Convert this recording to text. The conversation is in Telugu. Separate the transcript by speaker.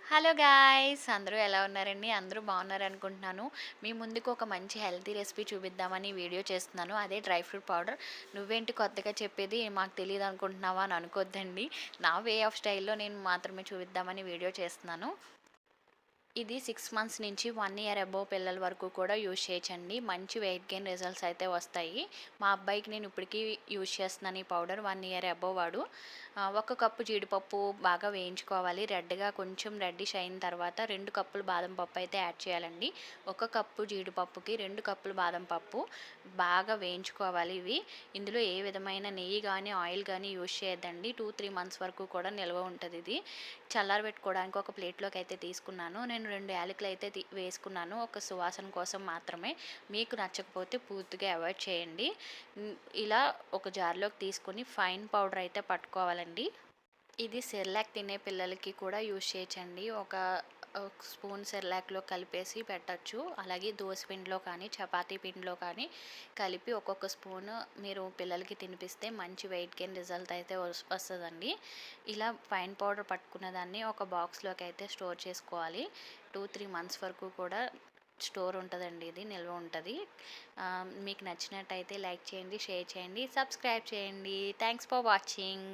Speaker 1: Hello guys! అందరూ ఎలా ఉన్నారండి? అందరూ బాగున్నారనుకుంటున్నాను. మీ ముందుకు ఒక మంచి హెల్తీ రెసిపీ చూపిద్దామని వీడియో చేస్తున్నాను. అదే డ్రై ఫ్రూట్ పౌడర్. నువ్వేంటి కొత్తగా చెప్పేది మాకు తెలీదనుకుంటున్నావా అని అనుకోద్దండి. నా వే ఆఫ్ స్టైల్‌లో నేను మాత్రమే చూపిద్దామని వీడియో చేస్తున్నాను. ఇది 6 మంత్స్ నుంచి 1 ఇయర్ అబోవ్ పిల్లల వరకు కూడా యూజ్ చేయొచ్చండి. మంచి వెయిట్ గెయిన్ రిజల్ట్స్ అయితే వస్తాయి. మా అబ్బాయికి నేను ఇప్పటికీ యూజ్ చేస్తున్నాను ఈ పౌడర్. 1 ఇయర్ అబోవ్ వాడు. 1 కప్పు జీడిపప్పు బాగా వేయించుకోవాలి. రెడ్‌గా కొంచెం రెడ్డిష్ అయిన తర్వాత 2 కప్పులు బాదం పప్పు అయితే యాడ్ చేయాలండి. 1 కప్పు జీడిపప్పుకి 2 కప్పులు బాదం పప్పు బాగా వేయించుకోవాలి ఇవి. ఇందులో ఏ విధమైన నెయ్యి గానీ, ఆయిల్ గానీ యూజ్ చేయొద్దండి. 2, 3 మంత్స్ వరకు కూడా నిల్వ ఉంటదిది. చల్లారబెట్టుకోవడానికి ఒక ప్లేట్‌లోకి అయితే తీసుకున్నాను. నేను 2 యాలకులు అయితే వేసుకున్నాను. ఒక సువాసన కోసం మాత్రమే. మీకు నచ్చకపోతే పూర్తిగా అవాయిడ్ చేయండి. ఇలా ఒక జార్‌లోకి తీసుకొని ఫైన్ పౌడర్ అయితే పట్టుకోవాలండి. ఇది సెర్లాక్ తినే పిల్లలకి కూడా యూజ్ చేయొచ్చండి. ఒక స్పూన్ సెర్లాక్‌లో కలిపేసి పెట్టొచ్చు. అలాగే దోస పిండిలో కానీ, చపాతీ పిండిలో కానీ కలిపి ఒక్కొక్క స్పూను మీరు పిల్లలకి తినిపిస్తే మంచి వెయిట్ గెయిన్ రిజల్ట్ అయితే వస్తదండి. ఇలా ఫైన్ పౌడర్ పట్టుకున్న దాన్ని ఒక బాక్స్‌లోకి అయితే స్టోర్ చేసుకోవాలి. 2, 3 మంత్స్ వరకు కూడా స్టోర్ ఉంటదండి ఇది. నిల్వ ఉంటది. మీకు నచ్చినట్టయితే లైక్ చేయండి, షేర్ చేయండి, సబ్స్క్రైబ్ చేయండి. Thanks for watching.